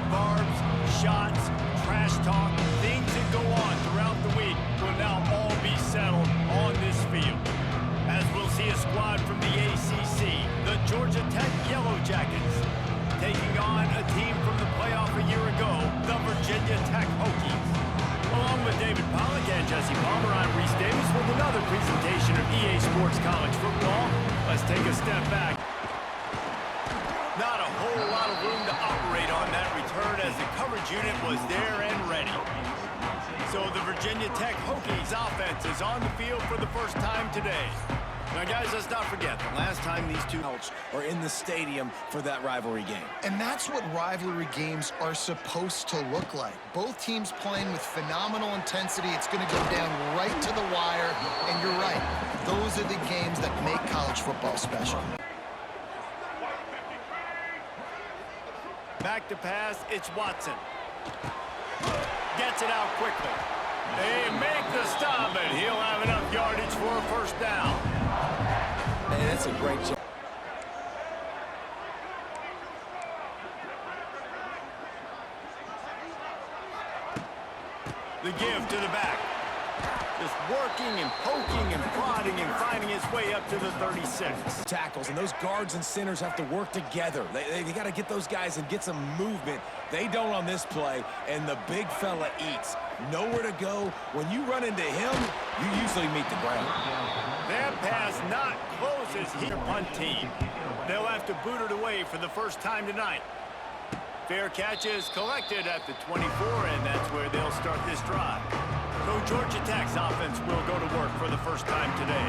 barbs, shots, trash talk, things that go on throughout the week will now all be settled on this field. As we'll see a squad from the ACC, the Georgia Tech Yellow Jackets, taking on a team from the playoff a year ago, the Virginia Tech Hokies. Along with David Pollack and Jesse Palmer, I'm Reese Davis with another presentation of EA Sports College Football. Let's take a step back. Not a whole lot of room to operate on that return as the coverage unit was there and ready. So the Virginia Tech Hokies offense is on the field for the first time today. Now, guys, let's not forget, the last time these two are in the stadium for that rivalry game. And that's what rivalry games are supposed to look like. Both teams playing with phenomenal intensity. It's going to go down right to the wire. And you're right, those are the games that make college football special. Back to pass, it's Watson. Gets it out quickly. They make the stop, and he'll have enough yardage for a first down. Hey, that's a great job. The give to the back. Just working and poking and prodding and finding his way up to the 36. Tackles, and those guards and centers have to work together. They got to get those guys and get some movement. They don't on this play, and the big fella eats. Nowhere to go. When you run into him, you usually meet the ground. That pass not close as here punt team. They'll have to boot it away for the first time tonight. Fair catch is collected at the 24, and that's where they'll start this drive. So Georgia Tech's offense will go to work for the first time today.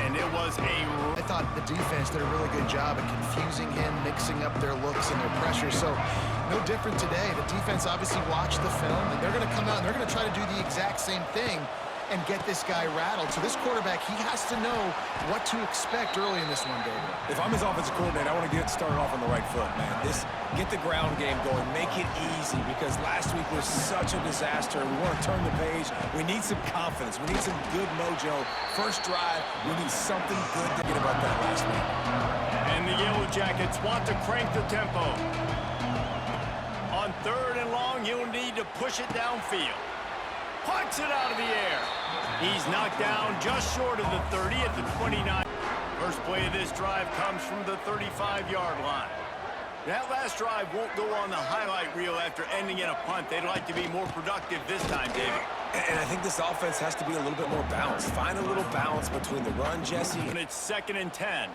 And it was I thought the defense did a really good job at confusing him, mixing up their looks and their pressure. So no different today. The defense obviously watched the film, and they're going to come out and they're going to try to do the exact same thing and get this guy rattled. So this quarterback, he has to know what to expect early in this one, David. If I'm his offensive coordinator, I want to get started off on the right foot, man. Get the ground game going, make it easy, because last week was such a disaster. We want to turn the page. We need some confidence. We need some good mojo. First drive, we need something good to get about that last week. And the Yellow Jackets want to crank the tempo. On 3rd and long, you'll need to push it downfield. Pucks it out of the air. He's knocked down just short of the 30 at the 29. First play of this drive comes from the 35-yard line. That last drive won't go on the highlight reel after ending in a punt. They'd like to be more productive this time, David. And I think this offense has to be a little bit more balanced. Find a little balance between the run, Jesse. And it's 2nd and 10.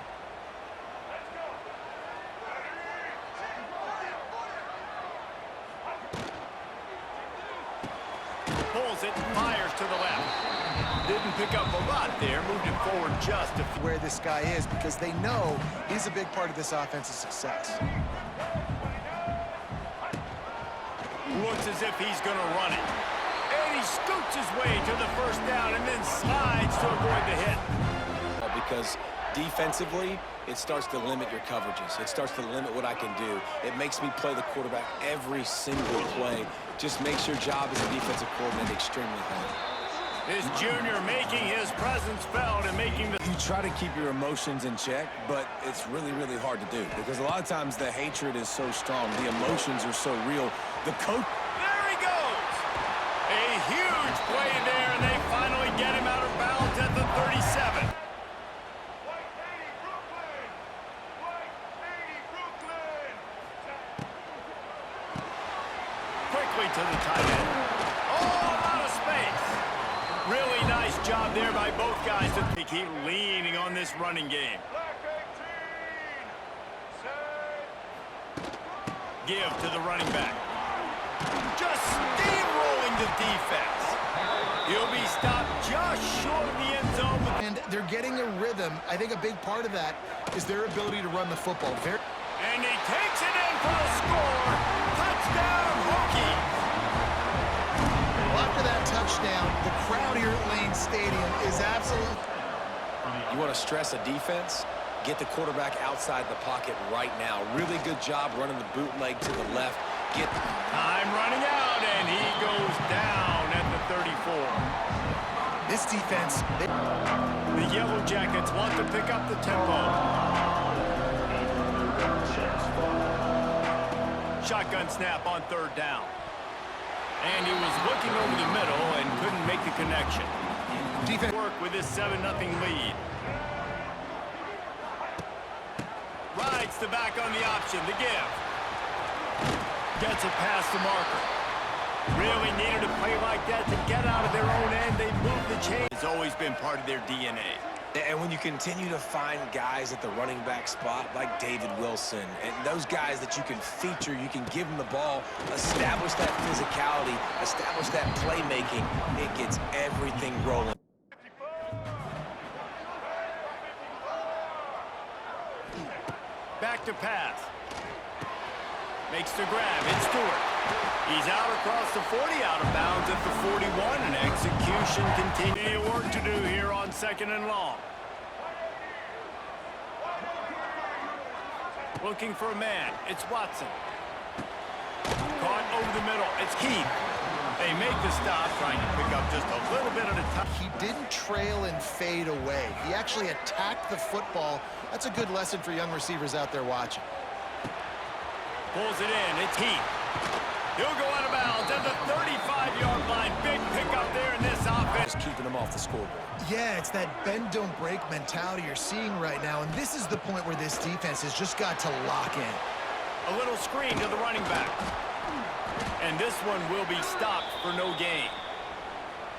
Pulls it, fires to the left. Didn't pick up a lot there, moved it forward just to where this guy is, because they know he's a big part of this offense's success. Looks as if he's going to run it. And he scoots his way to the first down and then slides to avoid the hit. Because defensively, it starts to limit your coverages. It starts to limit what I can do. It makes me play the quarterback every single play. Just makes your job as a defensive coordinator extremely hard. This junior making his presence felt and making the... You try to keep your emotions in check, but it's really, really hard to do because a lot of times the hatred is so strong. The emotions are so real. The coach... There he goes! A huge play there, and they finally get him out of bounds at the 37. Quickly to the tight end. Oh, out of space. Really nice job there by both guys to keep leaning on this running game. Give to the running back. Just steamrolling the defense. He'll be stopped just short of the end zone. And they're getting a rhythm. I think a big part of that is their ability to run the football. And he takes it in for the score. Touchdown, Hokies. Well, after that touchdown, the crowd here at Lane Stadium is absolutely... You want to stress a defense? Get the quarterback outside the pocket right now. Really good job running the bootleg to the left. Get time running out, and he goes down at the 34. This defense... The Yellow Jackets want to pick up the tempo. Shotgun snap on third down. And he was looking over the middle and couldn't make the connection. Defense Work with his 7-0 lead. Rides the back on the option, the give. Gets it past the marker. Really needed a play like that to get out of their own end. They moved the chain. It's always been part of their DNA. And when you continue to find guys at the running back spot like David Wilson, and those guys that you can feature, you can give them the ball, establish that physicality, establish that playmaking, it gets everything rolling. Back to pass. Makes the grab. It's Stewart. He's out across the 40, out of bounds at the 41, and execution continues. Work to do here on 2nd and long. Looking for a man. It's Watson. Caught over the middle. It's Keith. They make the stop, trying to pick up just a little bit at a time. He didn't trail and fade away. He actually attacked the football. That's a good lesson for young receivers out there watching. Pulls it in. It's Heath. He'll go out of bounds at the 35-yard line. Big pickup there in this offense. Just keeping them off the scoreboard. Yeah, it's that bend, don't break mentality you're seeing right now, and this is the point where this defense has just got to lock in. A little screen to the running back. And this one will be stopped for no gain.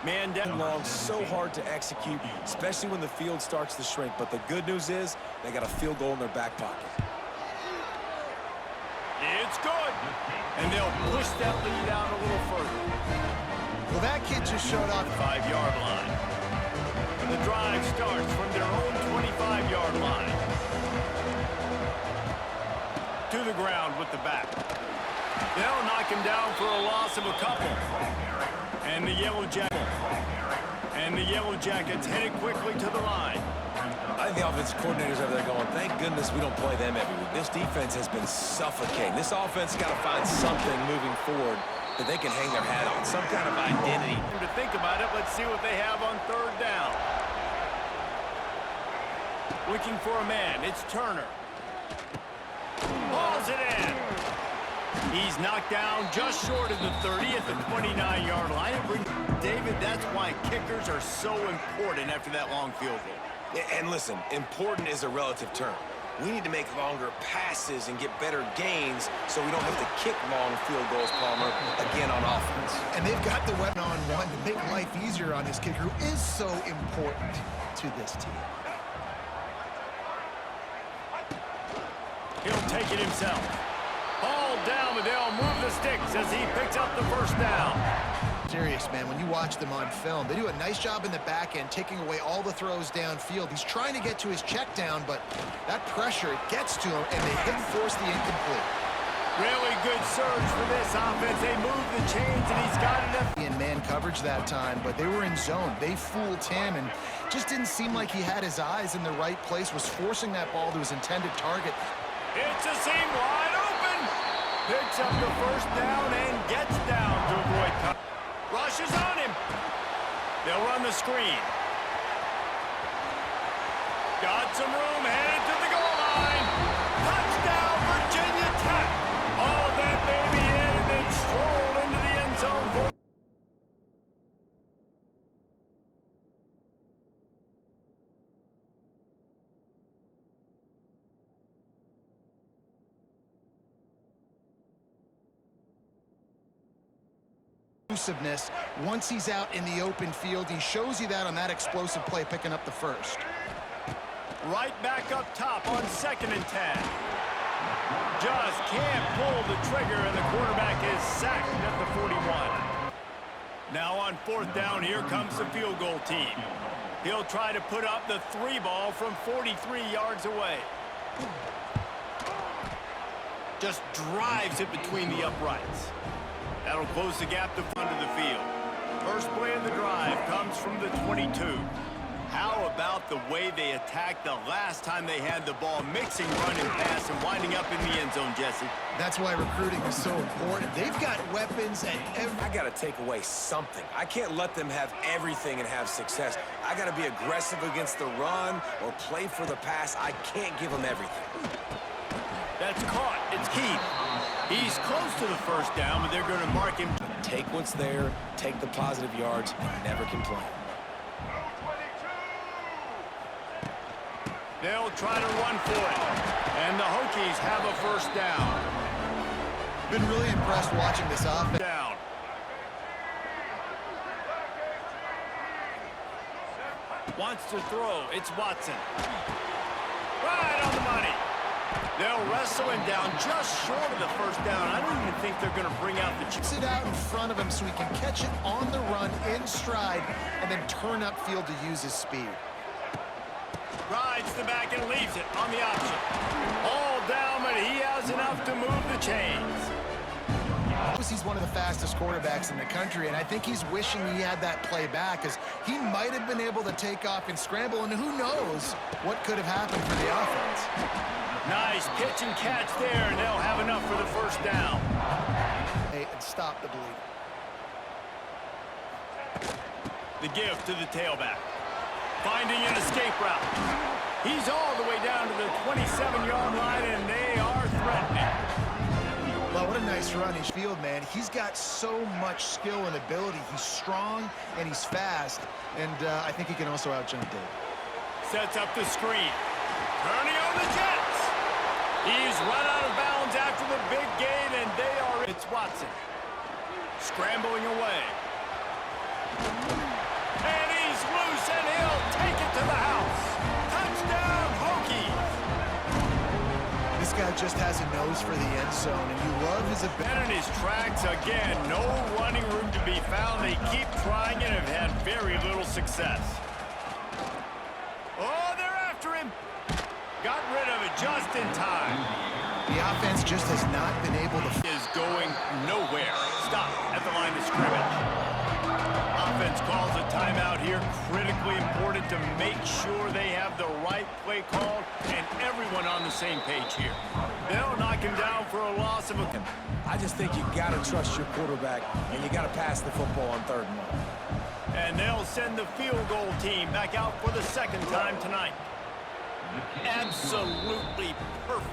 Man down. Long, so hard to execute, especially when the field starts to shrink. But the good news is they got a field goal in their back pocket. It's good. And they'll push that lead out a little further. Well, that kid just showed off. 5-yard line. The drive starts from their own 25-yard line. To the ground with the back. They'll knock him down for a loss of a couple. And the Yellow Jackets headed quickly to the line. I think the offensive coordinators over there going, thank goodness we don't play them every week. This defense has been suffocating. This offense has got to find something moving forward that they can hang their hat on, some kind of identity. To think about it, let's see what they have on third down. Looking for a man. It's Turner. Hauls it in. He's knocked down just short of the 30 at the 29-yard line. David, that's why kickers are so important after that long field goal. And listen, important is a relative term. We need to make longer passes and get better gains so we don't have to kick long field goals, Palmer, again on offense. And they've got the weapon on one to make life easier on this kicker, who is so important to this team. He'll take it himself. Hauled down, but they'll move the sticks as he picks up the first down. Serious, man, when you watch them on film, they do a nice job in the back end, taking away all the throws downfield. He's trying to get to his check down, but that pressure, it gets to him, and they hit force the incomplete. Really good surge for this offense. They move the chains, and he's got it up. In man coverage that time, but they were in zone. They fooled him, and just didn't seem like he had his eyes in the right place, was forcing that ball to his intended target. It's a seam wide open. Picks up the first down and gets down to avoid coverage. Rushes on him. They'll run the screen. Got some room, headed to the goal line. Touchdown, Virginia Tech. Oh, that baby in and then strolled into the end zone. Once he's out in the open field, he shows you that on that explosive play, picking up the first. Right back up top on 2nd and 10. Just can't pull the trigger, and the quarterback is sacked at the 41. Now on 4th down, here comes the field goal team. He'll try to put up the 3 ball from 43 yards away. Just drives it between the uprights. That'll close the gap to front of the field. First play of the drive comes from the 22. How about the way they attacked the last time they had the ball, mixing run and pass and winding up in the end zone, Jesse? That's why recruiting is so important. They've got weapons at every... I got to take away something. I can't let them have everything and have success. I got to be aggressive against the run or play for the pass. I can't give them everything. That's caught. It's Keith. He's close to the first down, but they're going to mark him. Take what's there, take the positive yards, and never complain. They'll try to run for it. And the Hokies have a first down. Been really impressed watching this offense. Down. Wants to throw. It's Watson. Right on the money. They'll wrestle him down just short of the first down. I don't even think they're going to bring out the... Sit out in front of him so he can catch it on the run in stride and then turn upfield to use his speed. Rides the back and leaves it on the option. All down, but he has enough to move the chains. He's one of the fastest quarterbacks in the country, and I think he's wishing he had that play back, because he might have been able to take off and scramble, and who knows what could have happened for the offense. Nice pitch and catch there, and they'll have enough for the first down. Hey, and stop the bleed. The give to the tailback. Finding an escape route. He's all the way down to the 27-yard line, and they are threatening. Well, what a nice run. His field, man. He's got so much skill and ability. He's strong, and he's fast, and I think he can also out-jump Dave. Sets up the screen. Turning on the Jets. He's run out of bounds after the big gain, and they are... It's Watson. Scrambling away. And he's loose, and he'll take it to the house. Touchdown, Hokies. This guy just has a nose for the end zone, and you love his ability. And in his tracks again, no running room to be found. They keep trying and have had very little success. Oh, they're after him. Got rid of it just in time. The offense just has not been able to... Is going nowhere. Stop at the line of scrimmage. Offense calls a timeout here. Critically important to make sure they have the right play called and everyone on the same page here. They'll knock him down for a loss of a... I just think you got to trust your quarterback, and you got to pass the football on 3rd and 1. And they'll send the field goal team back out for the second time tonight. Absolutely perfect.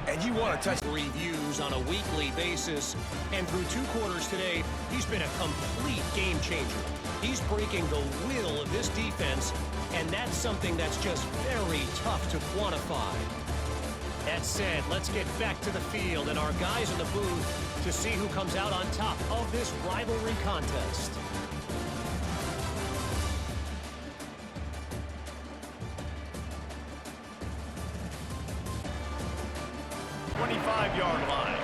And you want to touch... Reviews on a weekly basis, and through 2 quarters today, he's been a complete game changer. He's breaking the will of this defense, and that's something that's just very tough to quantify. That said, let's get back to the field and our guys in the booth to see who comes out on top of this rivalry contest. Yard line.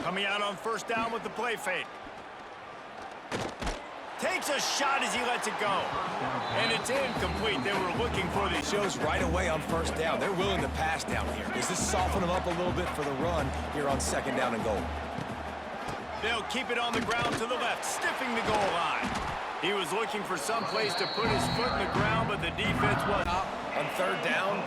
Coming out on first down with the play fake. Takes a shot as he lets it go. And it's incomplete. They were looking for the... Shows right away on first down. They're willing to pass down here. Does this soften them up a little bit for the run here on 2nd down and goal? They'll keep it on the ground to the left, stiffing the goal line. He was looking for some place to put his foot in the ground, but the defense was... On 3rd down,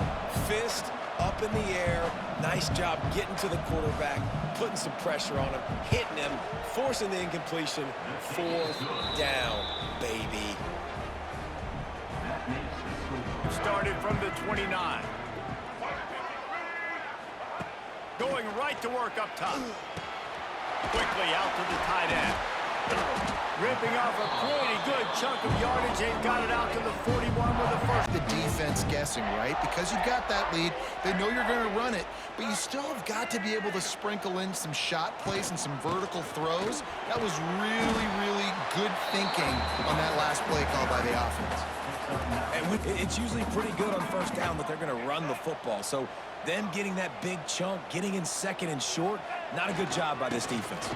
fist up in the air. Nice job getting to the quarterback, putting some pressure on him, hitting him, forcing the incompletion. 4th down, baby. Started from the 29. Going right to work up top. Quickly out to the tight end. Ripping off a pretty good chunk of yardage. They've got it out to the 41 with the first. The defense guessing, right? Because you've got that lead. They know you're going to run it, but you still have got to be able to sprinkle in some shot plays and some vertical throws. That was really, really good thinking on that last play call by the offense. And it's usually pretty good on first down that they're going to run the football. So them getting that big chunk, getting in 2nd and short, not a good job by this defense.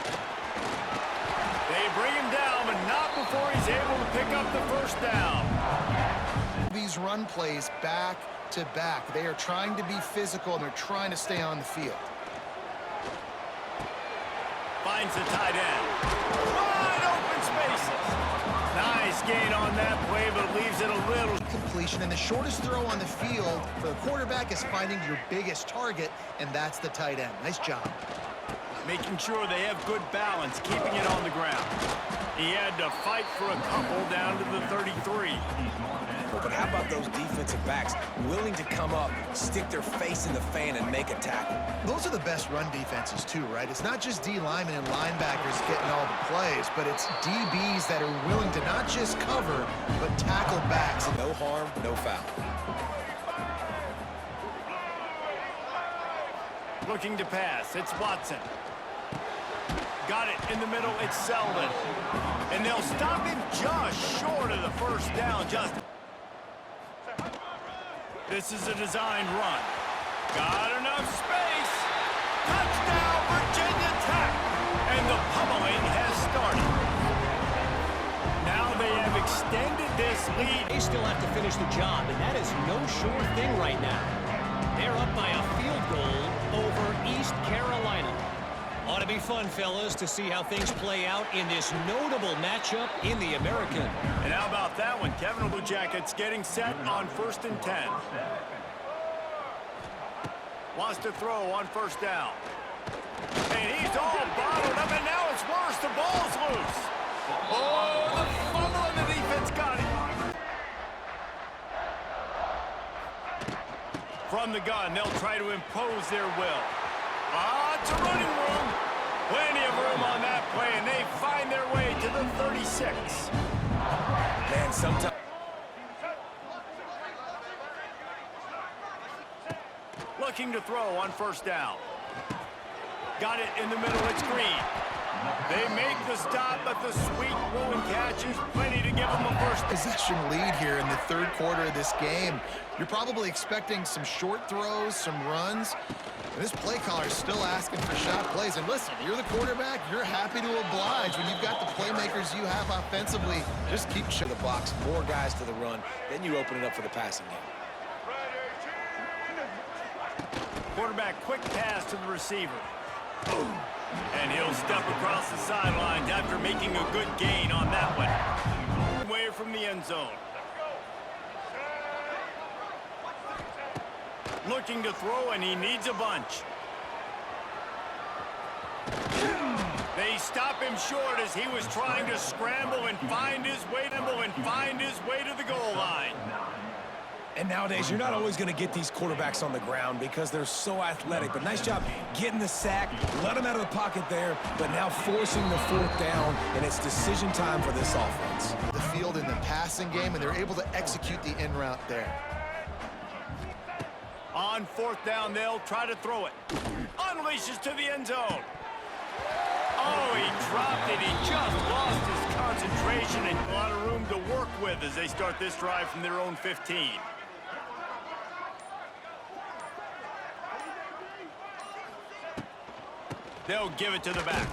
They bring him down, but not before he's able to pick up the first down. These run plays back to back. They are trying to be physical, and they're trying to stay on the field. Finds the tight end. Wide open spaces. Nice gain on that play, but leaves it a little. Completion, and the shortest throw on the field for the quarterback is finding your biggest target, and that's the tight end. Nice job. Making sure they have good balance, keeping it on the ground. He had to fight for a couple down to the 33. But how about those defensive backs willing to come up, stick their face in the fan, and make a tackle. Those are the best run defenses too, right? It's not just D linemen and linebackers getting all the plays, but it's DBs that are willing to not just cover, but tackle backs. No harm, no foul. Looking to pass, it's Watson. Got it in the middle, it's Selden. And they'll stop him just short of the first down. This is a designed run. Got enough space. Touchdown, Virginia Tech. And the pummeling has started. Now they have extended this lead. They still have to finish the job, and that is no sure thing right now. They're up by a field goal over East Carolina. Ought to be fun, fellas, to see how things play out in this notable matchup in the American. And how about that one? Kevin Blue Jackets getting set on 1st and 10. Wants to throw on first down. And he's all bottled up, and now it's worse. The ball's loose. Oh, the fumble, and the defense got it. From the gun, they'll try to impose their will. It's a running room. Plenty of room on that play, and they find their way to the 36. Man, sometimes... Looking to throw on first down. Got it in the middle, it's Green. They make the stop, but the sweet throw and catch is plenty to give them a first. Possession lead here in the third quarter of this game. You're probably expecting some short throws, some runs. And this play caller is still asking for shot plays. And listen, you're the quarterback. You're happy to oblige when you've got the playmakers you have offensively. Just keep the box, more guys to the run. Then you open it up for the passing game. Quarterback, quick pass to the receiver. And he'll step across the sidelines after making a good gain on that one. Away from the end zone. Looking to throw, and he needs a bunch. They stop him short as he was trying to scramble and find his way to the goal line. And nowadays, you're not always going to get these quarterbacks on the ground because they're so athletic. But nice job getting the sack, let them out of the pocket there, but now forcing the fourth down, and it's decision time for this offense. the field in the passing game, and they're able to execute the in route there. On fourth down, they'll try to throw it. Unleashes to the end zone. Oh, he dropped it. He just lost his concentration and a lot of room to work with as they start this drive from their own 15. They'll give it to the back.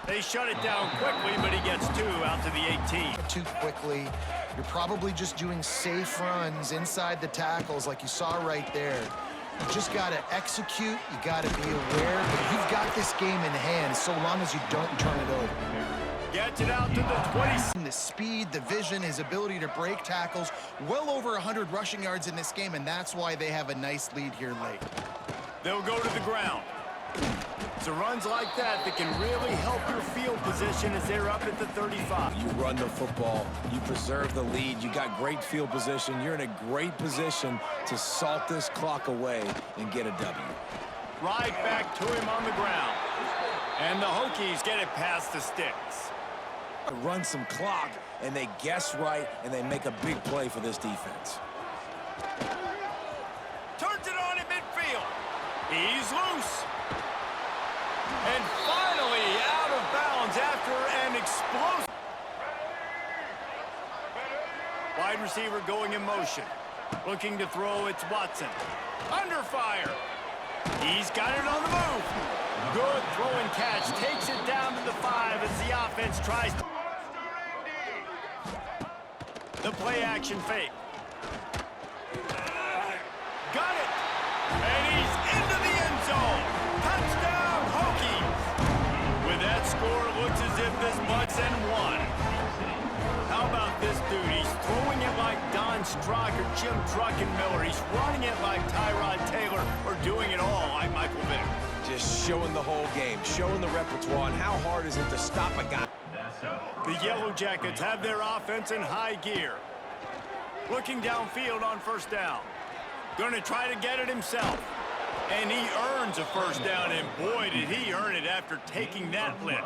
They shut it down quickly, but he gets two out to the 18. Too quickly. You're probably just doing safe runs inside the tackles like you saw right there. You just got to execute. You got to be aware. But you've got this game in hand so long as you don't turn it over. Gets it out to the 20. The speed, the vision, his ability to break tackles, well over 100 rushing yards in this game, and that's why they have a nice lead here late. They'll go to the ground. So runs like that can really help your field position as they're up at the 35. You run the football, you preserve the lead, you got great field position, you're in a great position to salt this clock away and get a W. Right back to him on the ground. And the Hokies get it past the sticks. Run some clock, and they guess right, and they make a big play for this defense. Turns it on in midfield. He's loose. And finally out of bounds after an explosive. Wide receiver going in motion. Looking to throw, it's Watson. Under fire. He's got it on the move. Good throw and catch. Takes it down to the 5 as the offense tries to. The play action fake. Got it. And he's into the end zone. Touchdown, Hokies. With that score, it looks as if this butts and one. How about this dude? He's throwing it like Don Strock or Jim Truckenmiller. He's running it like Tyrod Taylor or doing it all like Michael Vick. Just showing the whole game, showing the repertoire, and how hard is it to stop a guy. The Yellow Jackets have their offense in high gear. Looking downfield on first down. Going to try to get it himself. And he earns a first down, and boy, did he earn it after taking that lick.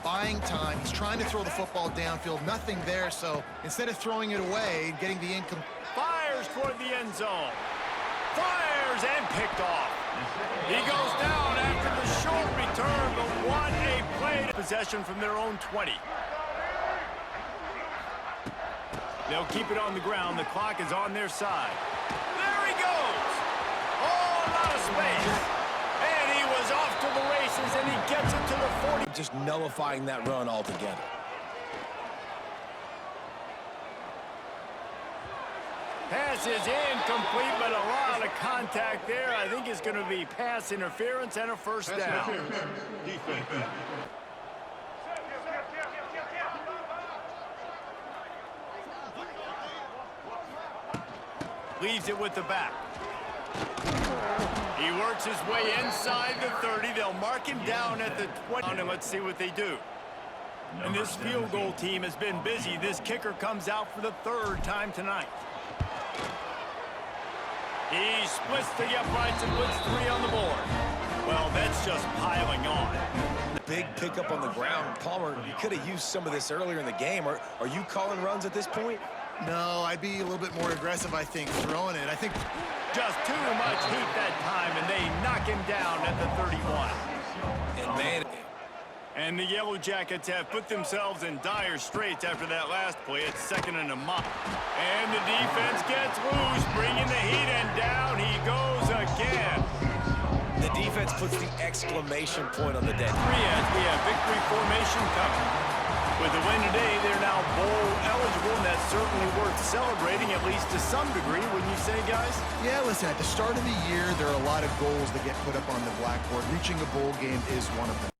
Buying time. He's trying to throw the football downfield. Nothing there, so instead of throwing it away, getting the incomplete. Fires toward the end zone. Fires and picked off. He goes down after the short return, but what a play. Possession from their own 20. They'll keep it on the ground. The clock is on their side. There he goes. Oh, a lot of space. And he was off to the races, and he gets it to the 40. Just nullifying that run altogether. Pass is incomplete, but a lot of contact there. I think it's going to be pass interference and a first down. Leaves it with the back. He works his way inside the 30. They'll mark him down at the 20. And let's see what they do. And this field goal team has been busy. This kicker comes out for the third time tonight. He splits the uprights and puts 3 on the board. Well, that's just piling on. Big pickup on the ground. Palmer, you could have used some of this earlier in the game. Are you calling runs at this point? No, I'd be a little bit more aggressive, I think, throwing it. I think just too much heat that time, and they knock him down at the 31. And man, and the Yellow Jackets have put themselves in dire straits after that last play. It's 2nd and a mile. And the defense gets loose, bringing the heat, and down he goes again. the defense puts the exclamation point on the dead. As we have victory formation coming. With the win today, they're now bowl eligible, and that's certainly worth celebrating, at least to some degree, wouldn't you say, guys? Yeah, listen, at the start of the year, there are a lot of goals that get put up on the blackboard. Reaching a bowl game is one of them.